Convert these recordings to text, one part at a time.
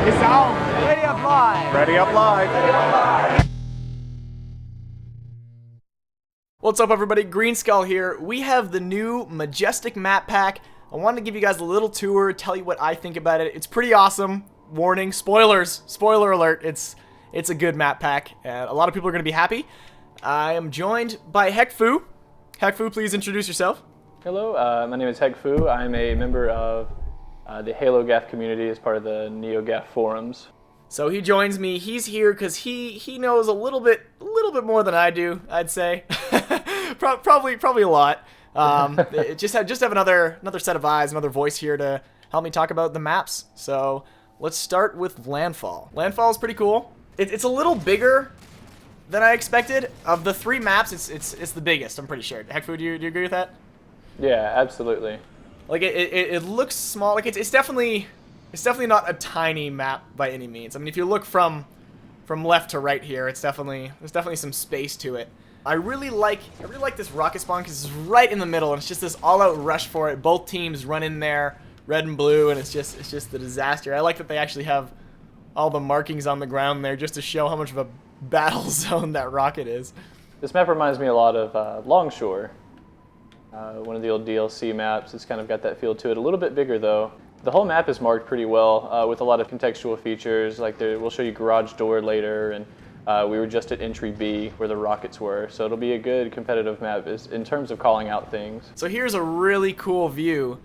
It's on. Ready up live. Ready up live. What's up, everybody? Greenskull here. We have the new Majestic Map Pack. I wanted to give you guys a little tour, tell you what I think about it. It's pretty awesome. Warning, spoilers. Spoiler alert. It's a good map pack, and a lot of people are going to be happy. I am joined by Hekfu. Hekfu, please introduce yourself. Hello, my name is Hekfu. I'm a member of the Halo Gaff community as part of the NeoGaff forums. So he joins me. He's here because he knows a little bit more than I do, I'd say. probably a lot. Just have another set of eyes, another voice here to help me talk about the maps. So let's start with Landfall. Landfall is pretty cool. It's a little bigger than I expected. Of the three maps, it's the biggest, I'm pretty sure. Hekfu, do you agree with that? Yeah, absolutely. Like it looks small. Like it's definitely not a tiny map by any means. I mean, if you look from left to right here, there's definitely some space to it. I really like this rocket spawn because it's right in the middle and it's just this all-out rush for it. Both teams run in there, red and blue, and it's just a disaster. I like that they actually have all the markings on the ground there just to show how much of a battle zone that rocket is. This map reminds me a lot of Longshore, one of the old DLC maps. It's kind of got that feel to it. A little bit bigger though. The whole map is marked pretty well with a lot of contextual features. Like we'll show you garage door later, and we were just at entry B where the rockets were. So it'll be a good competitive map in terms of calling out things. So here's a really cool view.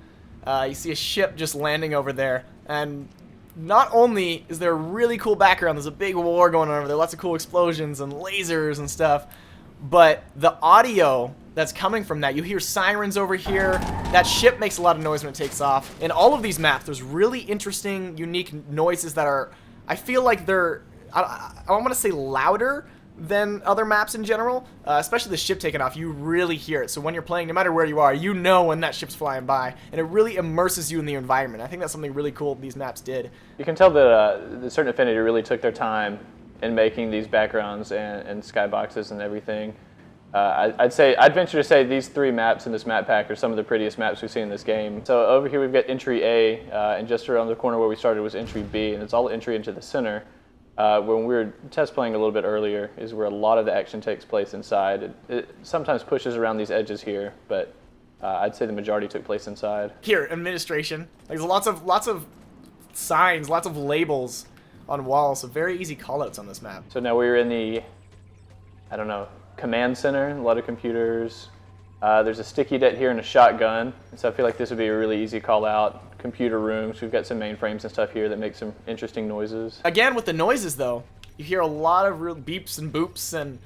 You see a ship just landing over there, and not only is there a really cool background, there's a big war going on over there, lots of cool explosions and lasers and stuff, but the audio that's coming from that, you hear sirens over here. That ship makes a lot of noise when it takes off. In all of these maps, there's really interesting, unique noises that are, I feel like they're, I don't want to say louder than other maps in general, especially the ship taking off. You really hear it. So when you're playing, no matter where you are, you know when that ship's flying by, and it really immerses you in the environment. I think that's something really cool these maps did. You can tell that the Certain Affinity really took their time in making these backgrounds and skyboxes and everything. I'd venture to say these three maps in this map pack are some of the prettiest maps we've seen in this game. So over here we've got entry A, and just around the corner where we started was entry B, and it's all entry into the center. When we were test playing a little bit earlier is where a lot of the action takes place inside. It sometimes pushes around these edges here, but I'd say the majority took place inside. Here, administration. There's lots of signs, lots of labels on walls, so very easy callouts on this map. So now we're in the, I don't know, command center, a lot of computers. There's a sticky det here and a shotgun, so I feel like this would be a really easy call out. Computer rooms, we've got some mainframes and stuff here that make some interesting noises. Again, with the noises though, you hear a lot of real beeps and boops, and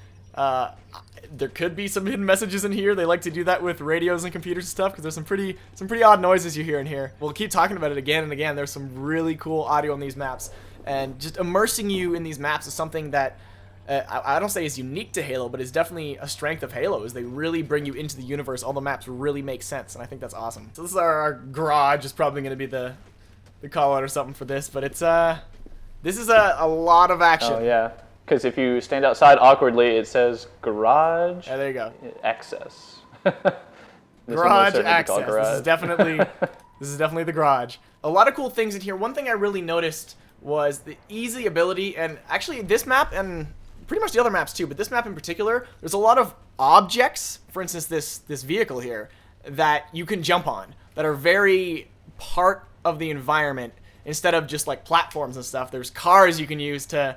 there could be some hidden messages in here. They like to do that with radios and computers and stuff because there's some pretty odd noises you hear in here. We'll keep talking about it again and again. There's some really cool audio in these maps, and just immersing you in these maps is something that I don't say is unique to Halo, but is definitely a strength of Halo, is they really bring you into the universe. All the maps really make sense, and I think that's awesome. So this is our garage. Is probably going to be the call out or something for this, but it's this is a lot of action. Oh yeah, because if you stand outside awkwardly, it says garage. Yeah, there you go. Access. Garage access. Garage. This is definitely the garage. A lot of cool things in here. One thing I really noticed was the easy ability, and actually this map and pretty much the other maps too, but this map in particular, there's a lot of objects, for instance this vehicle here, that you can jump on, that are very part of the environment instead of just like platforms and stuff. There's cars you can use to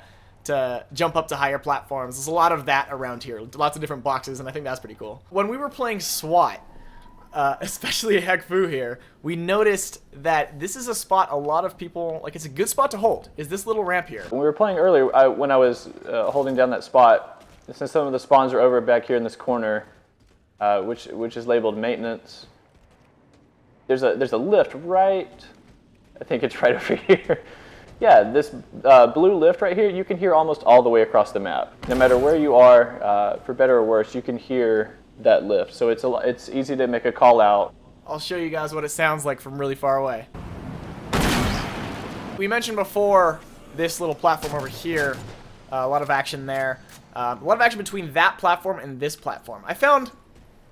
jump up to higher platforms. There's a lot of that around here, lots of different boxes, and I think that's pretty cool. When we were playing SWAT, especially Hekfu here, we noticed that this is a spot a lot of people, like, it's a good spot to hold, is this little ramp here. When we were playing earlier, when I was holding down that spot, since some of the spawns are over back here in this corner, which is labeled maintenance, there's a lift right, I think it's right over here. Yeah, this blue lift right here, you can hear almost all the way across the map. No matter where you are, for better or worse, you can hear that lift. So it's easy to make a call out. I'll show you guys what it sounds like from really far away. We mentioned before this little platform over here, a lot of action there. A lot of action between that platform and this platform. I found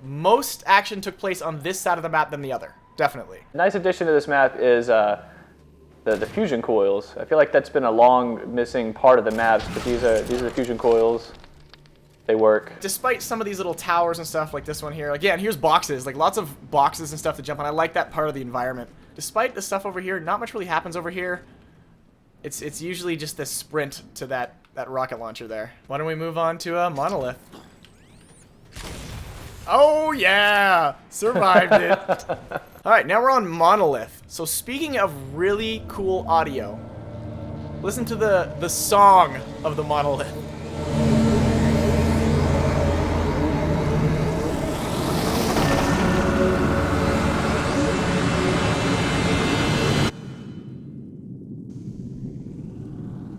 most action took place on this side of the map than the other, definitely. A nice addition to this map is the diffusion coils. I feel like that's been a long missing part of the maps, but these are the fusion coils. They work. Despite some of these little towers and stuff like this one here, again, here's boxes, like lots of boxes and stuff to jump on. I like that part of the environment. Despite the stuff over here, not much really happens over here. It's usually just this sprint to that rocket launcher there. Why don't we move on to Monolith? Oh yeah! Survived it. Alright, now we're on Monolith. So speaking of really cool audio, listen to the song of the Monolith.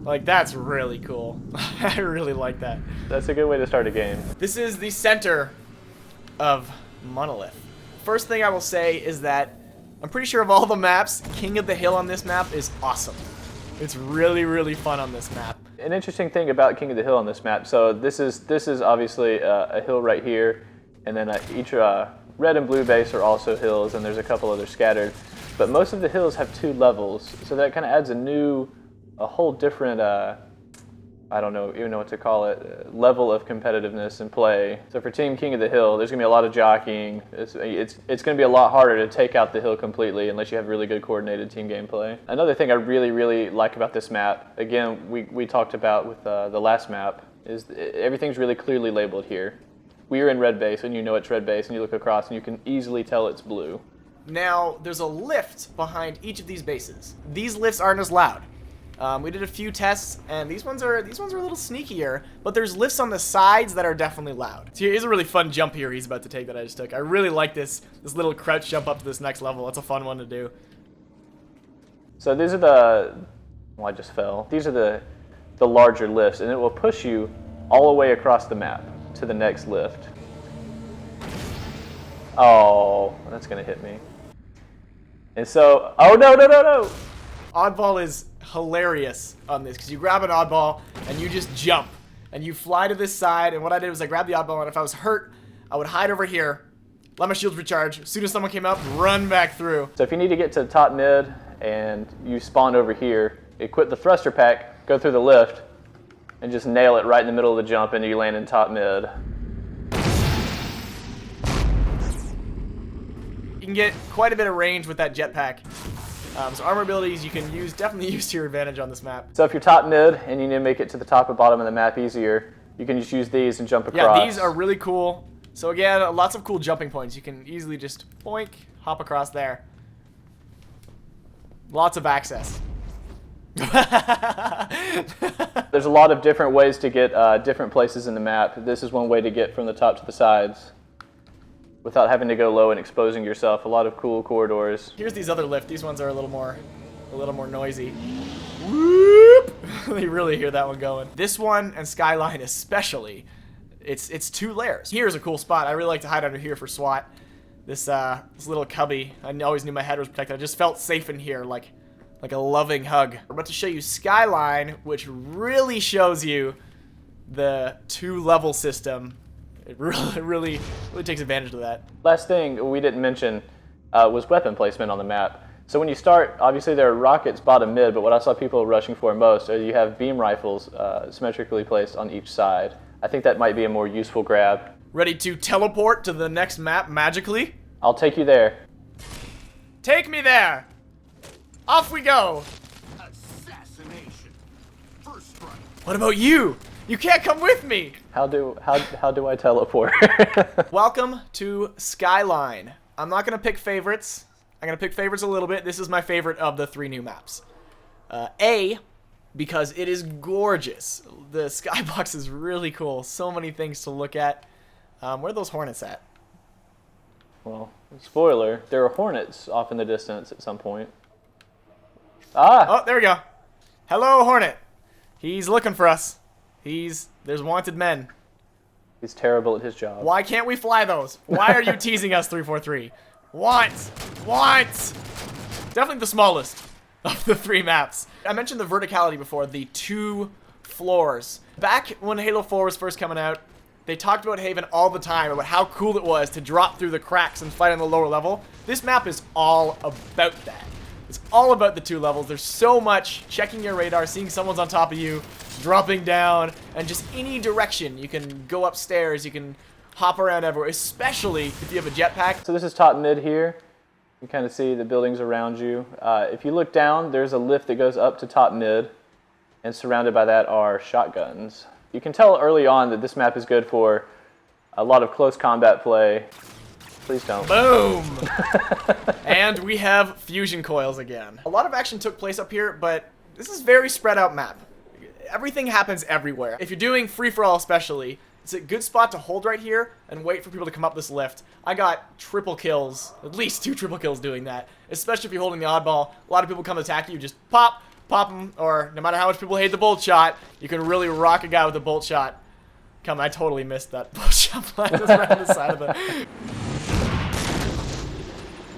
Like, that's really cool. I really like that. That's a good way to start a game. This is the center of Monolith. First thing I will say is that I'm pretty sure of all the maps, King of the Hill on this map is awesome. It's really, really fun on this map. An interesting thing about King of the Hill on this map, so this is obviously a hill right here, and then each red and blue base are also hills, and there's a couple others scattered. But most of the hills have 2 levels, so that kind of adds a whole different, I don't know, even know what to call it, level of competitiveness in play. So for Team King of the Hill, there's going to be a lot of jockeying. It's going to be a lot harder to take out the hill completely unless you have really good coordinated team gameplay. Another thing I really, really like about this map, again, we talked about with the last map, is everything's really clearly labeled here. We are in red base, and you know it's red base, and you look across, and you can easily tell it's blue. Now, there's a lift behind each of these bases. These lifts aren't as loud. We did a few tests, and these ones are a little sneakier, but there's lifts on the sides that are definitely loud. So here's a really fun jump here he's about to take that I just took. I really like this little crouch jump up to this next level. It's a fun one to do. So these are well, I just fell. These are the larger lifts, and it will push you all the way across the map to the next lift. Oh, that's gonna hit me. And so, oh no, no, no, no! Oddball is hilarious on this because you grab an oddball and you just jump and you fly to this side, and what I did was I grabbed the oddball, and if I was hurt I would hide over here, let my shields recharge, as soon as someone came up, run back through. So if you need to get to the top mid and you spawn over here, equip the thruster pack, go through the lift, and just nail it right in the middle of the jump, and you land in top mid. You can get quite a bit of range with that jetpack. So armor abilities you can definitely use to your advantage on this map. So if you're top mid and you need to make it to the top and bottom of the map easier, you can just use these and jump across. Yeah, these are really cool. So again, lots of cool jumping points. You can easily just boink, hop across there. Lots of access. There's a lot of different ways to get different places in the map. This is one way to get from the top to the sides without having to go low and exposing yourself. A lot of cool corridors. Here's these other lifts. These ones are a little more noisy. Whoop! You really hear that one going. This one and Skyline especially, it's 2 layers. Here's a cool spot. I really like to hide under here for SWAT. This little cubby. I always knew my head was protected. I just felt safe in here, like a loving hug. We're about to show you Skyline, which really shows you the 2-level system. It really takes advantage of that. Last thing we didn't mention was weapon placement on the map. So when you start, obviously there are rockets bottom mid, but what I saw people rushing for most are you have beam rifles symmetrically placed on each side. I think that might be a more useful grab. Ready to teleport to the next map magically? I'll take you there. Take me there! Off we go! Assassination. First strike. What about you? You can't come with me! How do I teleport? Welcome to Skyline. I'm not gonna pick favorites. I'm gonna pick favorites a little bit. This is my favorite of the 3 new maps. Because it is gorgeous. The skybox is really cool. So many things to look at. Where are those hornets at? Well, spoiler, there are hornets off in the distance at some point. Ah! Oh, there we go. Hello, Hornet. He's looking for us. There's wanted men. He's terrible at his job. Why can't we fly those? Why are you teasing us, 343? Want! Definitely the smallest of the 3 maps. I mentioned the verticality before, the 2 floors. Back when Halo 4 was first coming out, they talked about Haven all the time, about how cool it was to drop through the cracks and fight on the lower level. This map is all about that. It's all about the 2 levels. There's so much checking your radar, seeing someone's on top of you, dropping down, and just any direction. You can go upstairs, you can hop around everywhere, especially if you have a jetpack. So this is top mid here. You kind of see the buildings around you. If you look down, there's a lift that goes up to top mid, and surrounded by that are shotguns. You can tell early on that this map is good for a lot of close combat play. Please don't. Boom! And we have Fusion Coils again. A lot of action took place up here, but this is a very spread out map. Everything happens everywhere. If you're doing free-for-all especially, it's a good spot to hold right here and wait for people to come up this lift. I got triple kills, at least 2 triple kills doing that, especially if you're holding the oddball. A lot of people come attack you, just pop them, or no matter how much people hate the bolt shot, you can really rock a guy with a bolt shot. Come, I totally missed that bolt shot flying around the side of the...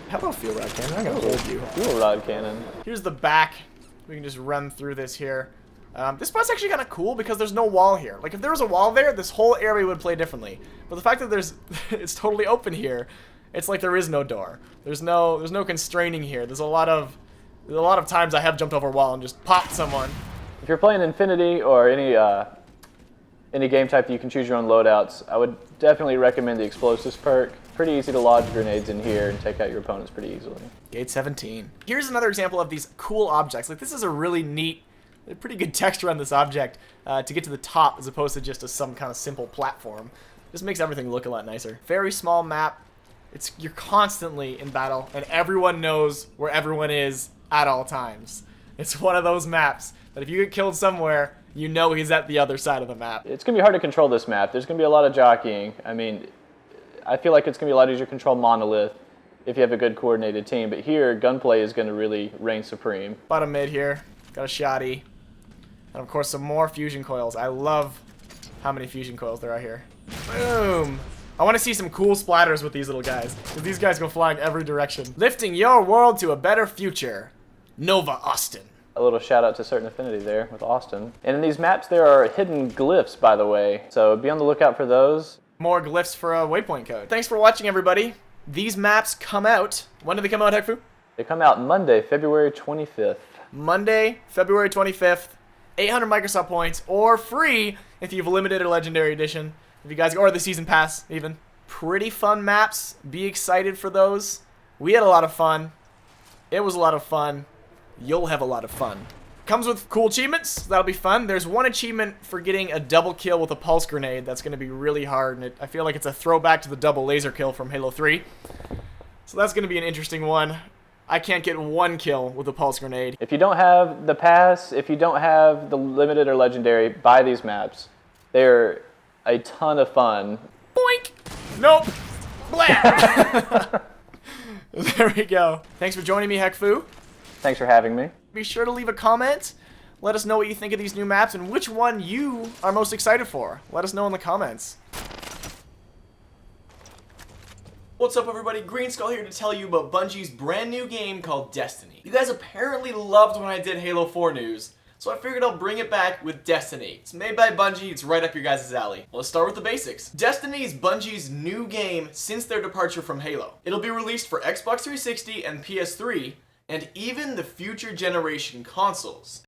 How about Fuel Rod Cannon? I'm gonna hold you. Fuel Rod Cannon. Here's the back. We can just run through this here. This spot's actually kind of cool because there's no wall here. Like, if there was a wall there, this whole area would play differently. But the fact that it's totally open here, it's like there is no door. There's no constraining here. There's a lot of times I have jumped over a wall and just popped someone. If you're playing Infinity or any game type that you can choose your own loadouts, I would definitely recommend the Explosives perk. Pretty easy to lodge grenades in here and take out your opponents pretty easily. Gate 17. Here's another example of these cool objects. Like, this is a really neat, pretty good texture on this object to get to the top as opposed to just some kind of simple platform. Just makes everything look a lot nicer. Very small map. You're constantly in battle, and everyone knows where everyone is at all times. It's one of those maps that if you get killed somewhere, you know he's at the other side of the map. It's going to be hard to control this map. There's going to be a lot of jockeying. I mean, I feel like it's going to be a lot easier to control Monolith if you have a good coordinated team, but here, gunplay is going to really reign supreme. Bottom mid here. Got a shotty. And of course, some more fusion coils. I love how many fusion coils there are here. Boom! I want to see some cool splatters with these little guys, because these guys go flying every direction. Lifting your world to a better future. Nova Austin. A little shout out to Certain Affinity there with Austin. And in these maps, there are hidden glyphs, by the way, so be on the lookout for those. More glyphs for a waypoint code. Thanks for watching, everybody. These maps come out. When do they come out, Hekfu? They come out Monday, February 25th. Monday, February 25th. 800 Microsoft points, or free if you have a limited or legendary edition. If you guys, or the season pass, even. Pretty fun maps. Be excited for those. We had a lot of fun. It was a lot of fun. You'll have a lot of fun. Comes with cool achievements. That'll be fun. There's one achievement for getting a double kill with a pulse grenade. That's going to be really hard, and I feel like it's a throwback to the double laser kill from Halo 3. So that's going to be an interesting one. I can't get one kill with a pulse grenade. If you don't have the pass, if you don't have the limited or legendary, buy these maps. They're a ton of fun. Boink! Nope! Blam! There we go. Thanks for joining me, Hekfu. Thanks for having me. Be sure to leave a comment. Let us know what you think of these new maps and which one you are most excited for. Let us know in the comments. What's up, everybody? Greenskull here to tell you about Bungie's brand new game called Destiny. You guys apparently loved when I did Halo 4 news, so I figured I'll bring it back with Destiny. It's made by Bungie, it's right up your guys' alley. Let's start with the basics. Destiny is Bungie's new game since their departure from Halo. It'll be released for Xbox 360 and PS3, and even the future generation consoles.